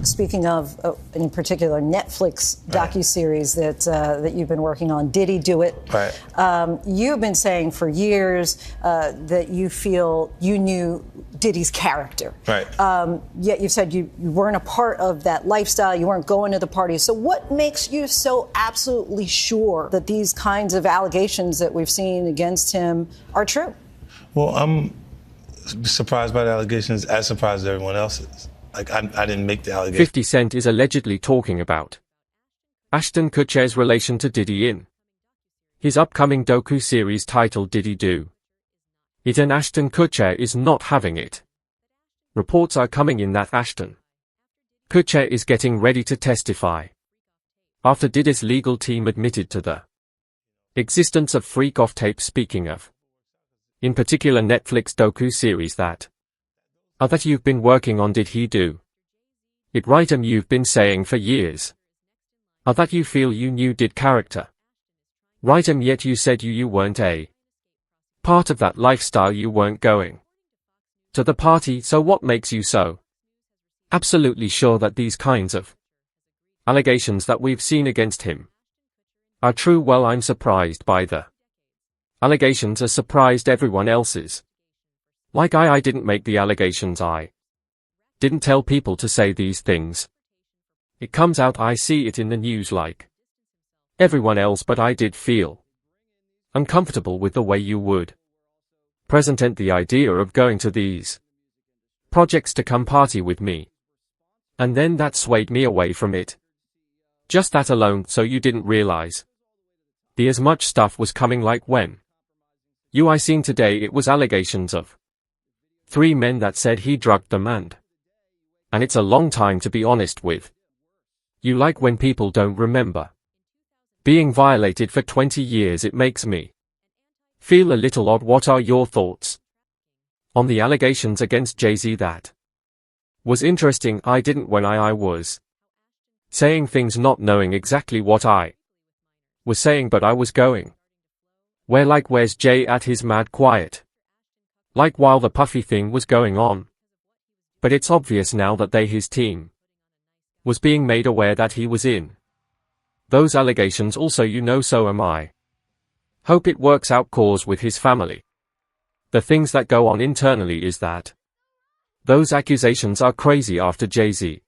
speaking of, in particular, Netflix docuseries that you've been working on, Diddy Do It. Right. You've been saying for years that you feel you knew Diddy's character. Right. Yet you said you weren't a part of that lifestyle, you weren't going to the parties. So what makes you so absolutely sure that these kinds of allegations that we've seen against him are true? Well, I'm surprised by the allegations, as surprised as everyone else is. Like, I didn't make the allegation. 50 Cent is allegedly talking about Ashton Kutcher's relation to Diddy in his upcoming docu-series titled Diddy Do It, and Ashton Kutcher is not having it. Reports are coming in that Ashton Kutcher is getting ready to testify after Diddy's legal team admitted to the existence of freak-off tapes, speaking of, in particular, Netflix docu-series that you've been working on. Did he do it right? You've been saying for years that you feel you knew Did character right, yet you said you weren't a part of that lifestyle, you weren't going to the party. So what makes you so absolutely sure that these kinds of allegations that we've seen against him are true? Well, I'm surprised by the allegations, as surprised everyone else is. Like I didn't make the allegations, I didn't tell people to say these things. It comes out, I see it in the news like everyone else, but I did feel uncomfortable with the way you would present the idea of going to these projects to come party with me. And then that swayed me away from it. Just that alone. So you didn't realize the as much stuff was coming, like when I seen today it was allegations of 3 men that said he drugged them, and it's a long time to be honest with you. Like when people don't remember being violated for 20 years, it makes me feel a little odd. What are your thoughts on the allegations against Jay-Z? That was interesting. I didn't, when I was saying things not knowing exactly what I was saying, but I was going where, like, where's Jay at his mad quiet, like while the Puffy thing was going on. But it's obvious now that his team was being made aware that he was in those allegations also, so am I. Hope it works out, cause with his family, the things that go on internally is that those accusations are crazy. After Jay-Z,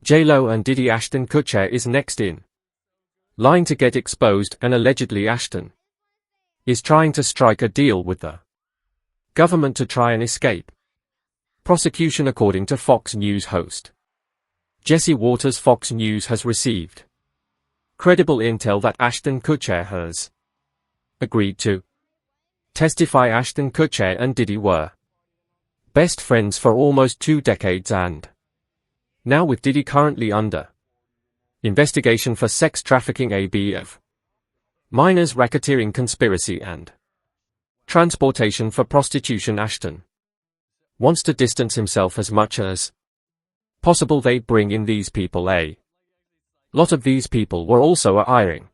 J-Lo and Diddy, Ashton Kutcher is next in line to get exposed, and allegedly Ashton is trying to strike a deal with the government to try and escape prosecution, according to Fox News host Jesse Waters. Fox News has received credible intel that Ashton Kutcher has agreed to testify. Ashton Kutcher and Diddy were best friends for almost 2 decades, and now with Diddy currently under investigation for sex trafficking, ABF, minors, racketeering, conspiracy, and transportation for prostitution, Ashton wants to distance himself as much as possible. They bring in these people. A lot of these people were also hiring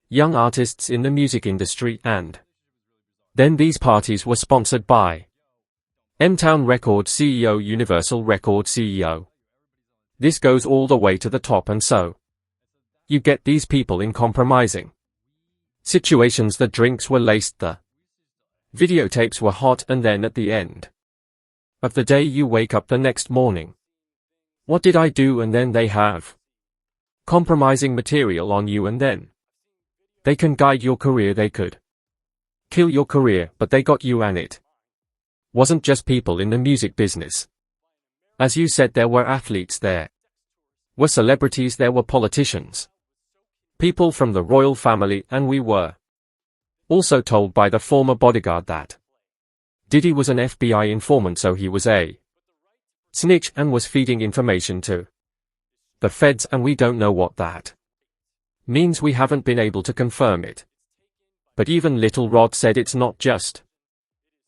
young artists in the music industry, and then these parties were sponsored by M-Town Records CEO, Universal Records CEO. This goes all the way to the top, and so you get these people in compromising situations. The drinks were laced, the videotapes were hot, and then at the end of the day you wake up the next morning, what did I do? And then they have compromising material on you, and then they can guide your career, they could kill your career, but they got you. And it wasn't just people in the music business. As you said, there were athletes, there were celebrities, there were politicians, people from the royal family, and we were also told by the former bodyguard that Diddy was an FBI informant, so he was a snitch and was feeding information to the feds, and we don't know what that means. We haven't been able to confirm it. But even Little Rod said it's not just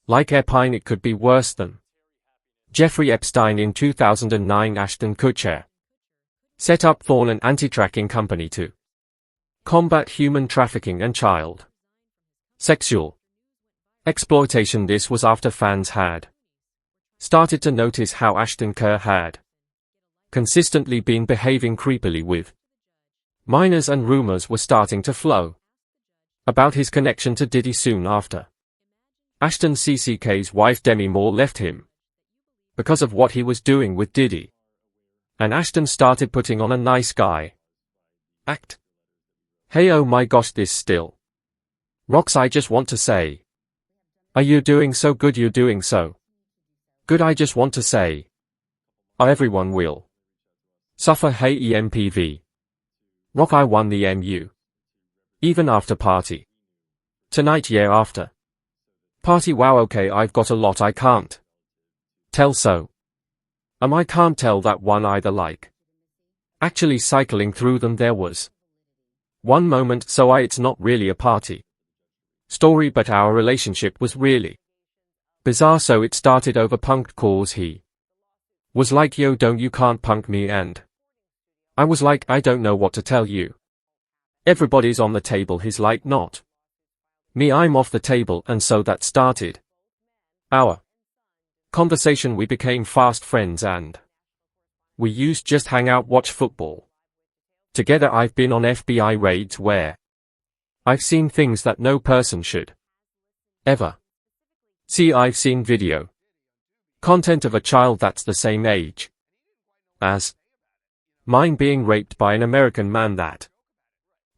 like Epstein, it could be worse than Jeffrey Epstein. In 2009, Ashton Kutcher set up Thorn, an anti-tracking company to combat human trafficking and child sexual exploitation. This was after fans had started to notice how Ashton Kutcher had consistently been behaving creepily with minors, and rumors were starting to flow about his connection to Diddy soon after Ashton CCK's wife Demi Moore left him because of what he was doing with Diddy. And Ashton started putting on a nice guy act. Hey, oh my gosh, this still rocks. I just want to say, are you doing so good? You're doing so good. I just want to say, everyone will suffer. Hey, EMPV. Rock, I won the MU. Even after party. Tonight, yeah, after party. Wow, okay, I've got a lot I can't tell, so I can't tell that one either. Like actually cycling through them, there was one moment, so it's not really a party story, but our relationship was really bizarre. So it started over punked cause. He was like, yo, don't you can't punk me, and I was like, I don't know what to tell you. Everybody's on the table. He's like, not me, I'm off the table. And so that started our conversation. We became fast friends and we used just hang out, watch football together. I've been on FBI raids where I've seen things that no person should ever see. I've seen video content of a child that's the same age as mine being raped by an American man that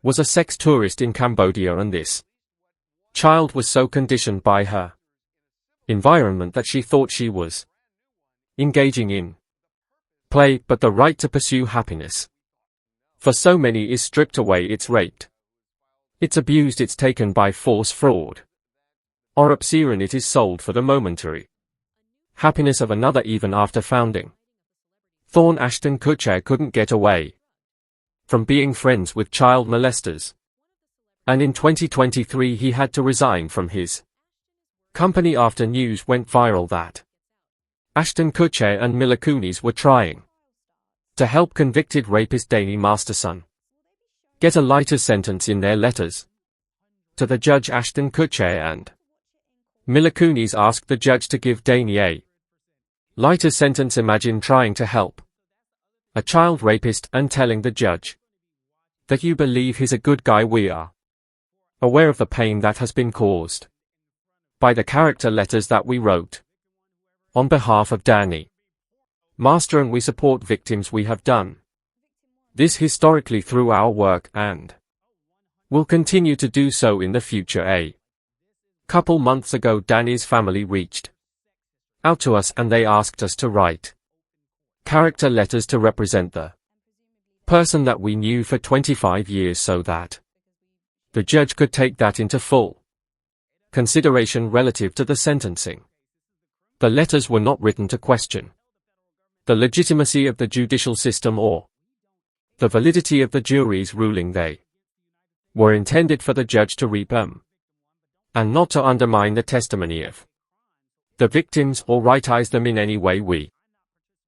was a sex tourist in Cambodia, and this child was so conditioned by her environment that she thought she was engaging in play, but the right to pursue happiness for so many is stripped away. It's raped, it's abused, it's taken by force, fraud, or obscene. It is sold for the momentary happiness of another. Even after founding Thorn, Ashton Kutcher couldn't get away from being friends with child molesters. And in 2023 he had to resign from his company after news went viral that Ashton Kutcher and Mila Kunis were trying to help convicted rapist Danny Masterson get a lighter sentence. In their letters to the judge, Ashton Kutcher and Mila Kunis asked the judge to give Danny a lighter sentence. Imagine trying to help a child rapist and telling the judge that you believe he's a good guy. We are aware of the pain that has been caused by the character letters that we wrote on behalf of Danny Master, and we support victims. We have done this historically through our work and will continue to do so in the future. A couple months ago, Danny's family reached out to us and they asked us to write character letters to represent the person that we knew for 25 years so that the judge could take that into full consideration relative to the sentencing. The letters were not written to question the legitimacy of the judicial system or the validity of the jury's ruling. They were intended for the judge to read them and not to undermine the testimony of the victims or rightize them in any way. We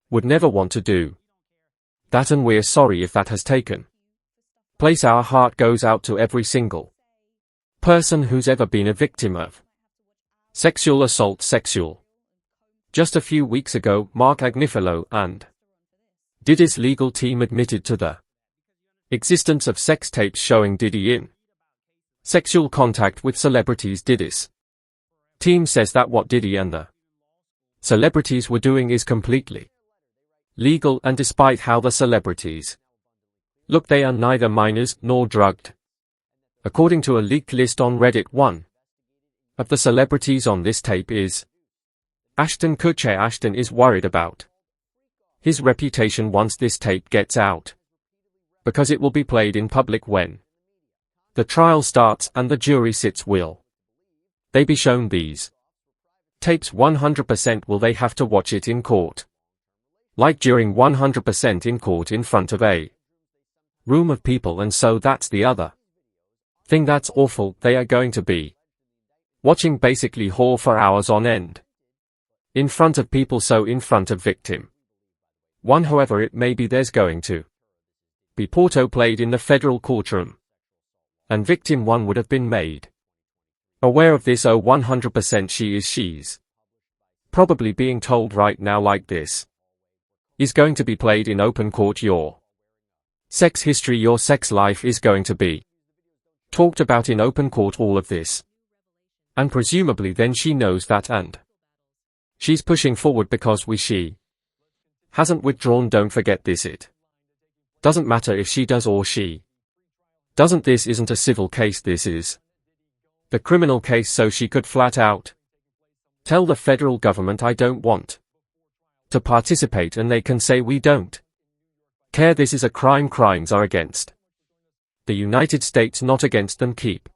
would never want to do that, and we're sorry if that has taken place. Our heart goes out to every single person who's ever been a victim of sexual assault. Just a few weeks ago, Mark Agnifilo and Diddy's legal team admitted to the existence of sex tapes showing Diddy in sexual contact with celebrities. Diddy's team says that what Diddy and the celebrities were doing is completely legal, and despite how the celebrities look, they are neither minors nor drugged. According to a leaked list on Reddit, one of the celebrities on this tape is Ashton Kutcher. Ashton is worried about his reputation once this tape gets out, because it will be played in public when the trial starts and the jury sits. Will they be shown these tapes 100%? Will they have to watch it in court? Like during 100% in court in front of a room of people? And so that's the other thing that's awful. They are going to be watching basically whore for hours on end in front of people. So in front of victim one, however it may be, there's going to be Porto played in the federal courtroom, and victim one would have been made aware of this. 100% she's probably being told right now like this: is going to be played in open court. Your sex history, your sex life is going to be talked about in open court, all of this. And presumably then she knows that, and she's pushing forward because she hasn't withdrawn. Don't forget this. It doesn't matter if she does or she doesn't. This isn't a civil case, this is the criminal case, so she could flat out tell the federal government, I don't want to participate, and they can say, we don't care. This is a crime. Crimes are against the United States, not against them. Keep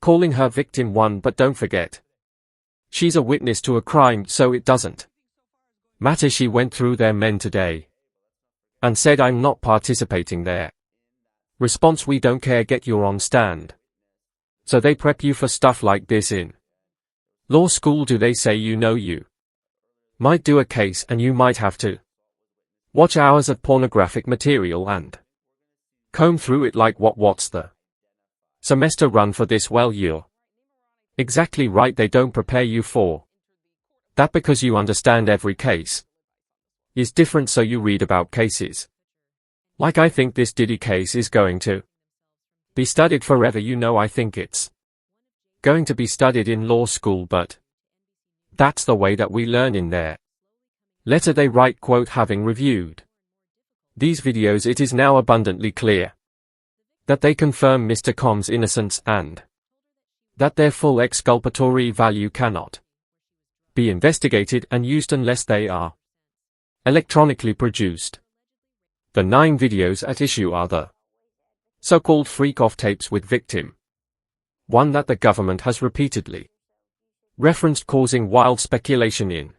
calling her victim 1, but don't forget, she's a witness to a crime, so it doesn't matter. She went through their men today and said, I'm not participating. Their response, we don't care, get your on stand. So they prep you for stuff like this in law school. Do they say, you might do a case and you might have to watch hours of pornographic material and comb through it like what's the semester run for this? Well, you're exactly right. They don't prepare you for that because you understand every case is different, so you read about cases. Like, I think this Diddy case is going to be studied forever. I think it's going to be studied in law school, but that's the way that we learn. In their letter they write, quote, having reviewed these videos, it is now abundantly clear that they confirm Mr. Combs' innocence and that their full exculpatory value cannot be investigated and used unless they are electronically produced. The 9 videos at issue are the so-called freak-off tapes with victim 1 that the government has repeatedly referenced, causing wild speculation in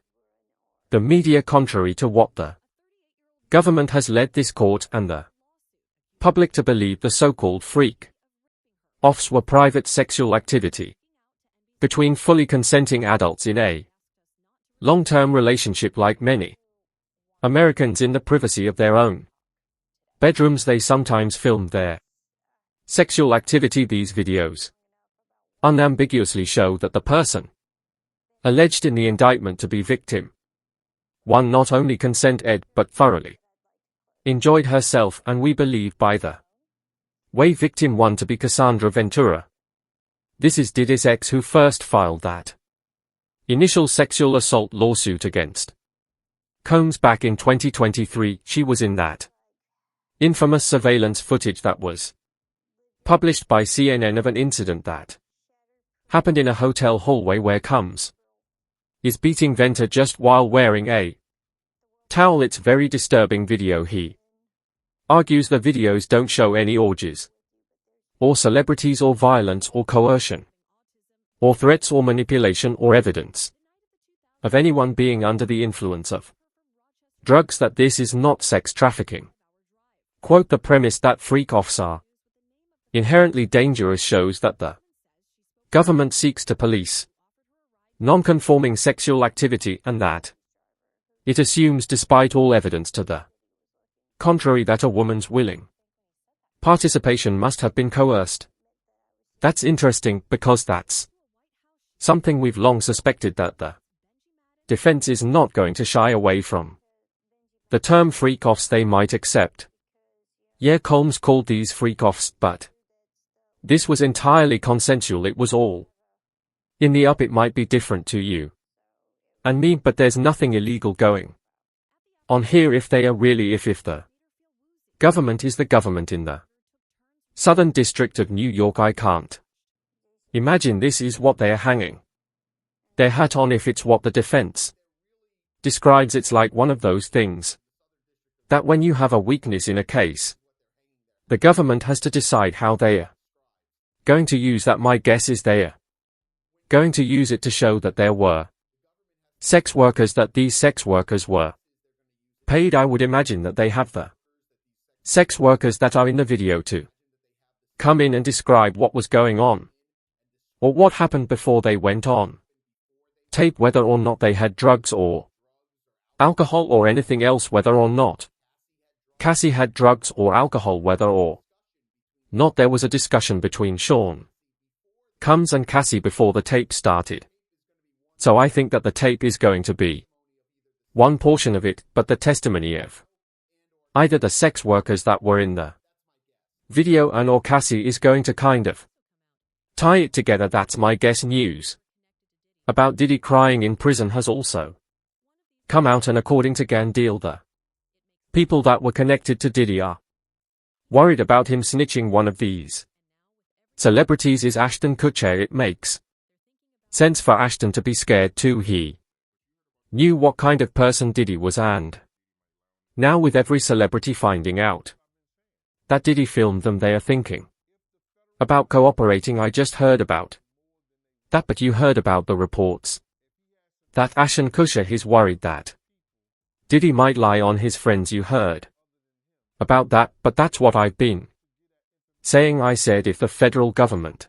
the media contrary to what the government has led this court and the public to believe. The so-called freak-offs were private sexual activity between fully consenting adults in a long-term relationship. Like many Americans in the privacy of their own bedrooms, they sometimes filmed their sexual activity. These videos unambiguously show that the person alleged in the indictment to be victim 1 not only consented but thoroughly enjoyed herself, and we believe by the way victim 1 to be Cassandra Ventura. This is Diddy's ex, who first filed that initial sexual assault lawsuit against Combs back in 2023. She was in that infamous surveillance footage that was published by CNN of an incident that happened in a hotel hallway where Combs is beating Venter just while wearing a towel. It's very disturbing video. He argues the videos don't show any orgies or celebrities or violence or coercion or threats or manipulation or evidence of anyone being under the influence of drugs, that this is not sex trafficking. Quote, the premise that freak-offs are inherently dangerous shows that the government seeks to police non-conforming sexual activity, and that it assumes, despite all evidence to the contrary, that a woman's willing participation must have been coerced. That's interesting, because that's something we've long suspected, that the defense is not going to shy away from the term freak-offs. They might accept, yeah, Combs called these freak-offs, but this was entirely consensual. It was all in the up. It might be different to you and me, but there's nothing illegal going on here. If they are really, if the government is the government in the Southern District of New York, I can't imagine this is what they are hanging their hat on. If it's what the defense describes, it's like one of those things that when you have a weakness in a case, the government has to decide how they are going to use that. My guess is they are going to use it to show that there were sex workers, that these sex workers were paid. I would imagine that they have the sex workers that are in the video to come in and describe what was going on, or what happened before they went on tape, whether or not they had drugs or alcohol or anything else, whether or not Cassie had drugs or alcohol, whether or not there was a discussion between Sean Combs and Cassie before the tape started. So I think that the tape is going to be one portion of it, but the testimony of either the sex workers that were in the video and or Cassie is going to kind of tie it together. That's my guess. News about Diddy crying in prison has also come out, and according to Gandil, the people that were connected to Diddy are worried about him snitching. One of these celebrities is Ashton Kutcher. It makes sense for Ashton to be scared too. He knew what kind of person Diddy was, and now with every celebrity finding out that Diddy filmed them, they are thinking about cooperating. I just heard about that, but you heard about the reports that Ashton Kutcher is worried that Diddy might lie on his friends. You heard about that, but that's what I've been saying. I said if the federal government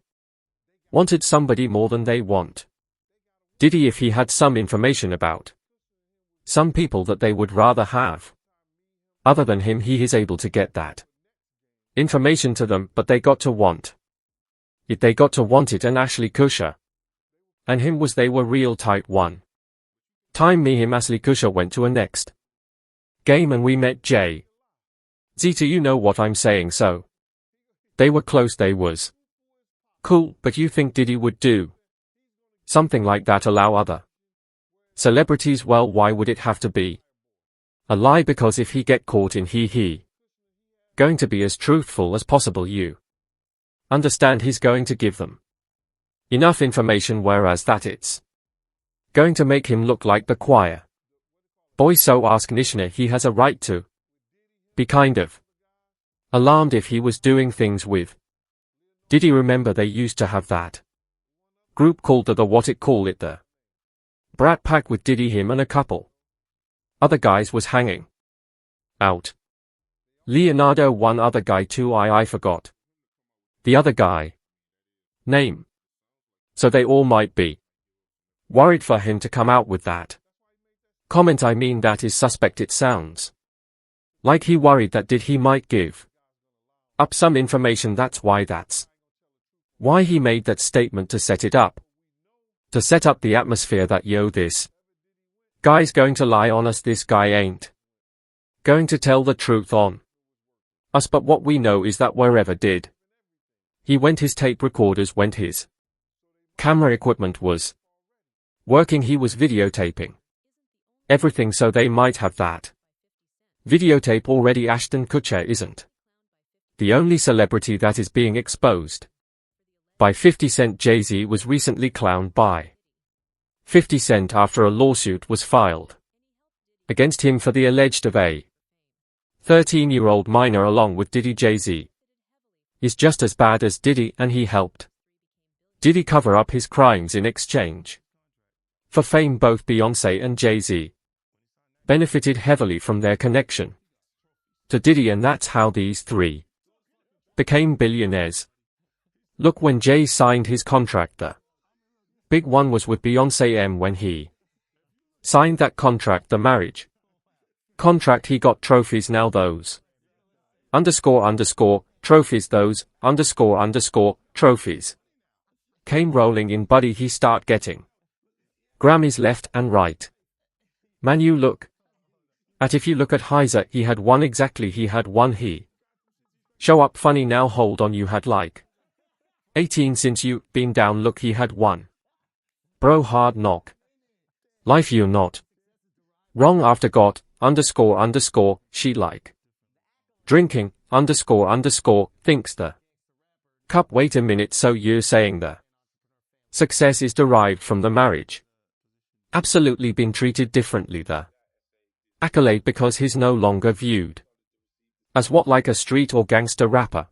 wanted somebody more than they want Diddy, if he had some information about some people that they would rather have other than him, he is able to get that information to them, but they got to want it. They got to want it, and Ashley Kutcher and him they were real tight. One time me, him, Ashley Kutcher went to a next game and we met Jay Zeta. You know what I'm saying? So they were close, they was cool, but you think Diddy would do something like that, allow other celebrities? Well, why would it have to be a lie? Because if he get caught in he going to be as truthful as possible. You understand, he's going to give them enough information, whereas that it's going to make him look like the choir boy. So ask Nishna, he has a right to be kind of alarmed if he was doing things with Diddy. Remember, they used to have that group called the Brat Pack with Diddy, him, and a couple other guys was hanging out. Leonardo, one other guy too, I forgot the other guy name. So they all might be worried for him to come out with that comment. I mean, that is suspect. It sounds like he worried that he might give up some information. That's why he made that statement, to set up the atmosphere that, yo, this guy's going to lie on us. This guy ain't going to tell the truth on us. But what we know is that wherever he went, his tape recorders went, his camera equipment was working, he was videotaping everything, so they might have that videotape already. Ashton Kutcher isn't the only celebrity that is being exposed by 50 Cent. Jay-Z was recently clowned by 50 Cent after a lawsuit was filed against him for the alleged of a 13-year-old minor along with Diddy. Jay-Z is just as bad as Diddy, and he helped Diddy cover up his crimes in exchange for fame. Both Beyoncé and Jay-Z benefited heavily from their connection to Diddy, and that's how these three became billionaires. Look, when Jay signed his contract, the big one was with Beyoncé. When he signed that contract, the marriage contract, he got trophies. Now those _ trophies, those _ trophies came rolling in, buddy. He start getting Grammys left and right. Man, you look at, if you look at Heiser, he had one. Exactly, he had one. He show up funny. Now hold on, you had like 18 since you been down. Look, he had one. Bro, Hard Knock Life, you not wrong. After got _ she like drinking _ thinks the cup. Wait a minute, so you're saying the success is derived from the marriage? Absolutely, been treated differently, the accolade, because he's no longer viewed as what, like a street or gangster rapper.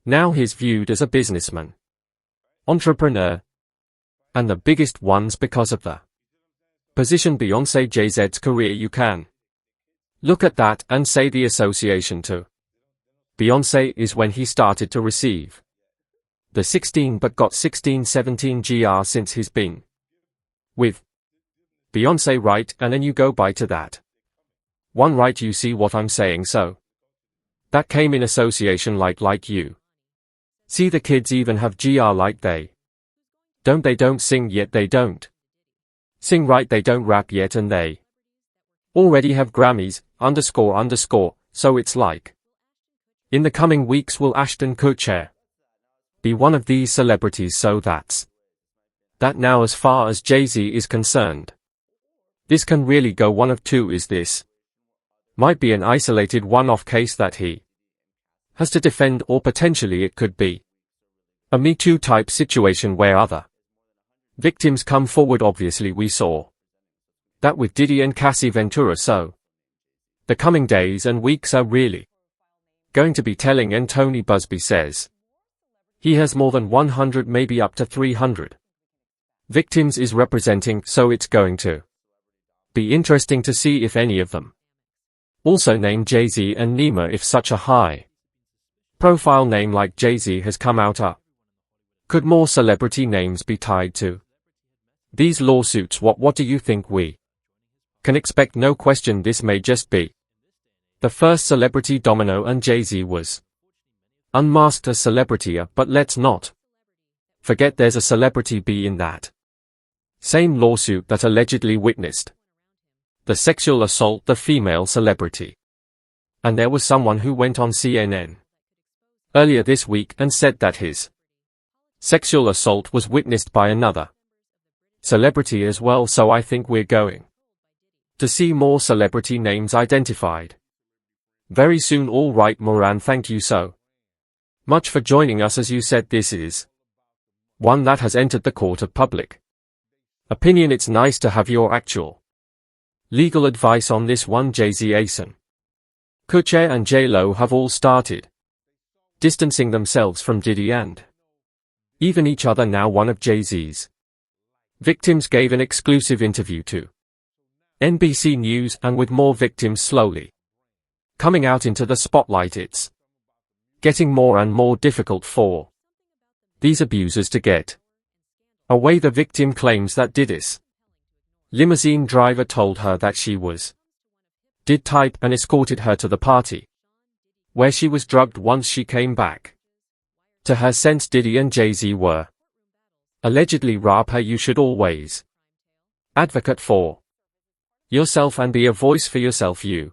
Now he's viewed as a businessman, entrepreneur, and the biggest ones because of the position. Beyoncé, Jay-Z's career, you can look at that and say the association to Beyoncé is when he started to receive the 16 but got 16-17 GR since he's been with Beyoncé, right? And then you go by to that one, right? You see what I'm saying? So that came in association, like you see the kids even have GR, like they don't sing yet, they don't sing right, they don't rap yet, and they Already have Grammys, __, so it's like. In the coming weeks will Ashton Kutcher be one of these celebrities? So that's that now as far as Jay-Z is concerned. This can really go one of two. Is this might be an isolated one-off case that he has to defend, or potentially it could be a Me Too type situation where other victims come forward. Obviously we saw that with Diddy and Cassie Ventura, so the coming days and weeks are really going to be telling. And Tony Busby says he has more than 100, maybe up to 300 victims is representing, so it's going to be interesting to see if any of them also name Jay-Z and Nima. If such a high profile name like Jay-Z has come out, could more celebrity names be tied to these lawsuits? What do you think we can expect? No question this may just be the first celebrity domino, and Jay-Z was unmasked as celebrity A, but let's not forget there's a celebrity B in that same lawsuit that allegedly witnessed the sexual assault, the female celebrity. And there was someone who went on CNN earlier this week and said that his sexual assault was witnessed by another celebrity as well. So I think we're going to see more celebrity names identified very soon. All right, Moran, thank you so much for joining us. As you said, this is one that has entered the court of public opinion. It's nice to have your actual legal advice on this one. Jay-Z, Ashton Kutcher and J-Lo have all started distancing themselves from Diddy and even each other now. One of Jay-Z's victims gave an exclusive interview to NBC News, and with more victims slowly coming out into the spotlight, it's getting more and more difficult for these abusers to get away. The victim claims that Diddy's limousine driver told her that she was did type and escorted her to the party where she was drugged. Once she came back to her sense, Diddy and Jay-Z were allegedly rape her. You should always advocate for yourself and be a voice for yourself. You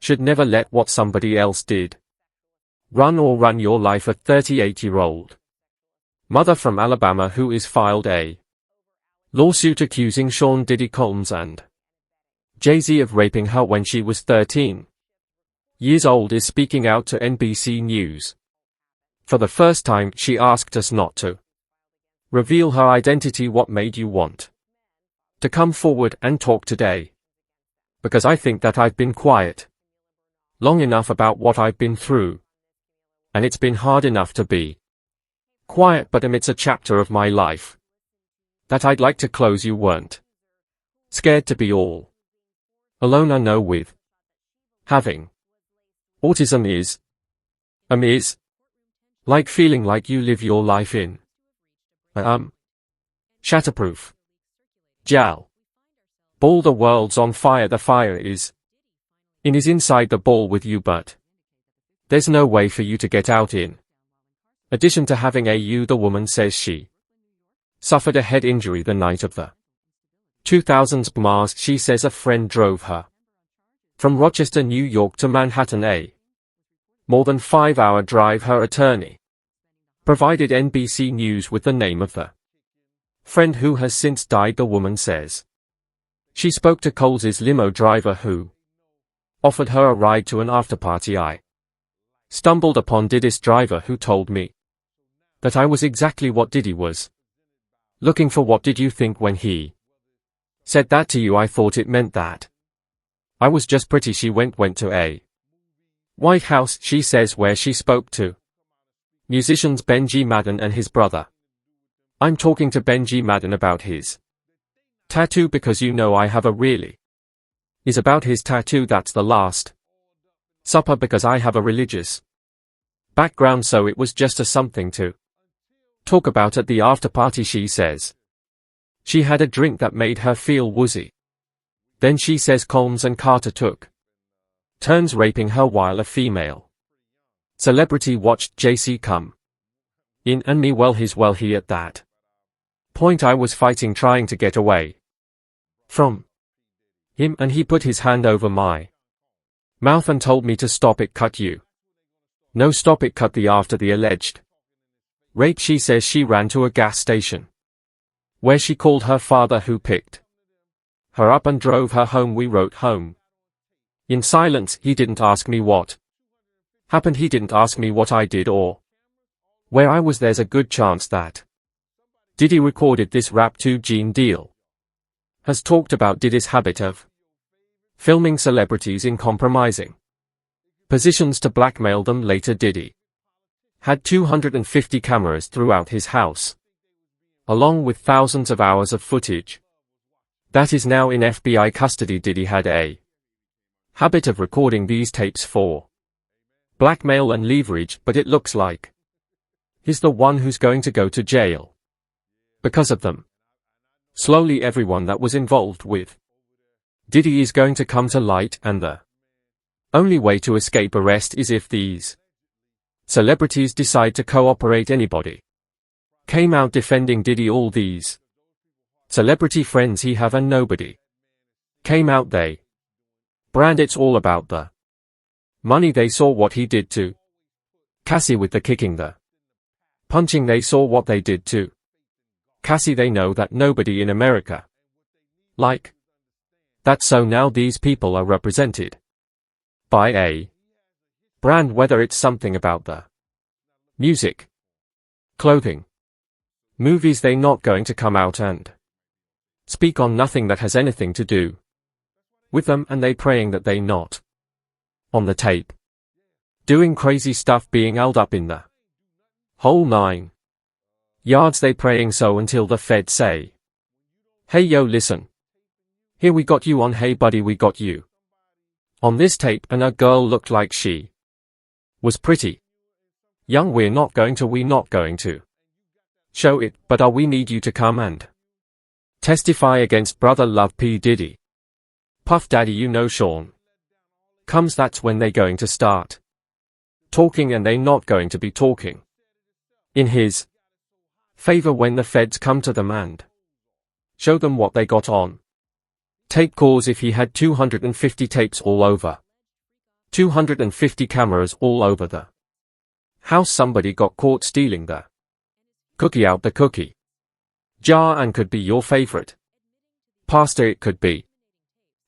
should never let what somebody else did run your life. A 38-year-old mother from Alabama who is filed a lawsuit accusing Sean Diddy Combs and Jay-Z of raping her when she was 13 years old is speaking out to NBC News. For the first time, she asked us not to reveal her identity. What made you want to come forward and talk today? Because I think that I've been quiet long enough about what I've been through, and it's been hard enough to be quiet, but it's a chapter of my life that I'd like to close. You weren't scared to be all alone. I know with having autism is like feeling like you live your life in shatterproof gel ball. The world's on fire. The fire is inside the ball with you, but there's no way for you to get out. In addition to having the woman says she suffered a head injury the night of the 2000s mask. She says a friend drove her from Rochester, New York to Manhattan, a more than 5-hour drive. Her attorney provided NBC News with the name of the friend who has since died. The woman says she spoke to Coles's limo driver who offered her a ride to an afterparty. I stumbled upon Diddy's driver who told me that I was exactly what Diddy was looking for. What did you think when he said that to you? I thought it meant that I was just pretty. She went to a White House, she says, where she spoke to musicians Benji Madden and his brother. I'm talking to Benji Madden about his tattoo because I have a really is about his tattoo. That's the Last Supper because I have a religious background, so it was just something to talk about at the after party. She says she had a drink that made her feel woozy. Then she says Combs and Carter took turns raping her while a female celebrity watched Jay-Z come in and me. He at that point I was fighting, trying to get away from him and he put his hand over my mouth and told me to stop it, cut you. No, stop it, cut the after the alleged rape. She says she ran to a gas station where she called her father, who picked her up and drove her home. We wrote home in silence. He didn't ask me what happened. He didn't ask me what I did or where I was. There's a good chance that Diddy recorded this rap too. Gene Deal has talked about Diddy's habit of filming celebrities in compromising positions to blackmail them later. Diddy had 250 cameras throughout his house, along with thousands of hours of footage that is now in FBI custody. Diddy had a habit of recording these tapes for blackmail and leverage, but it looks like he's the one who's going to go to jail because of them. Slowly everyone that was involved with Diddy is going to come to light, and the only way to escape arrest is if these celebrities decide to cooperate. Anybody came out defending Diddy? All these celebrity friends he have, and nobody came out. They brand it's all about the money. They saw what he did to Cassie with the kicking, the punching. They saw what they did to Cassie. They know that nobody in America like that. So now these people are represented by a brand, whether it's something about the music, clothing, movies. They not going to come out and speak on nothing that has anything to do with them, and they praying that they not on the tape doing crazy stuff, being held up in the whole 9 yards. They praying so until the Fed say, hey yo, listen, here we got you on, hey buddy, we got you on this tape, and a girl looked like she was pretty young. We not going to show it, but we need you to come and testify against brother Love P. Diddy. Puff Daddy, you know Sean comes. That's when they going to start talking, and they not going to be talking in his favor when the feds come to them and show them what they got on tape. Cause if he had 250 tapes all over, 250 cameras all over the house, somebody got caught stealing the cookie out the cookie jar, and could be your favorite pastor, it could be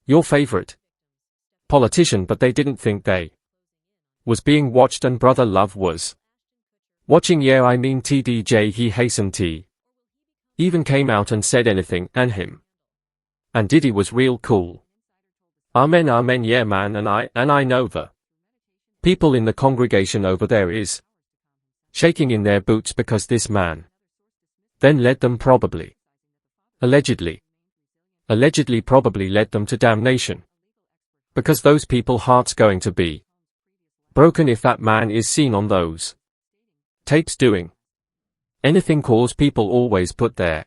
your favorite politician, but they didn't think they was being watched, and brother Love was watching. Yeah, I mean TDJ, he hastened T even came out and said anything, and him and Diddy was real cool. Amen, amen, yeah man, and I know the people in the congregation over there is shaking in their boots, because this man then led them, probably, allegedly probably led them to damnation, because those people hearts going to be broken if that man is seen on those tapes doing anything. Cause people always put their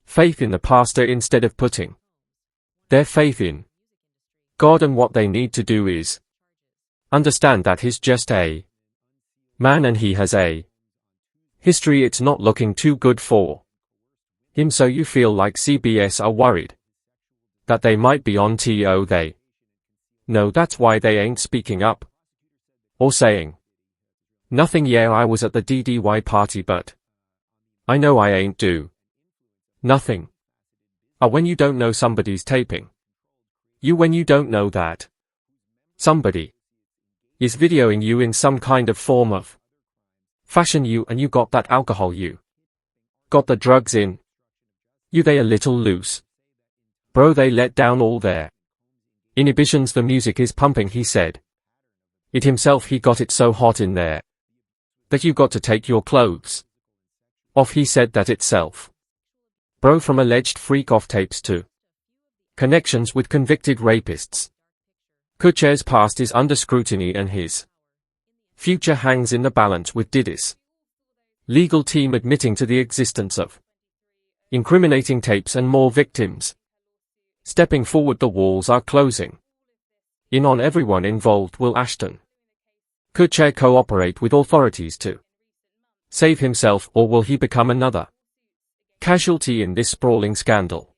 faith in the pastor instead of putting their faith in God, and what they need to do is understand that he's just a man and he has a history. It's not looking too good for him, so you feel like CBS are worried that they might be on TO. They know that's why they ain't speaking up or saying nothing. Yeah, I was at the DDY party, but I know I ain't do nothing. When you don't know somebody's taping you, when you don't know that somebody is videoing you in some kind of form of fashion, you, and you got that alcohol, you got the drugs in you, they a little loose, bro. They let down all their inhibitions. The music is pumping, he said it himself. He got it so hot in there that you got to take your clothes off. He said that itself, bro. From alleged freak-off tapes to connections with convicted rapists, Kutcher's past is under scrutiny, and his future hangs in the balance, with Diddy's legal team admitting to the existence of incriminating tapes and more victims stepping forward. The walls are closing in on everyone involved. Will Ashton Kutcher cooperate with authorities to save himself, or will he become another casualty in this sprawling scandal?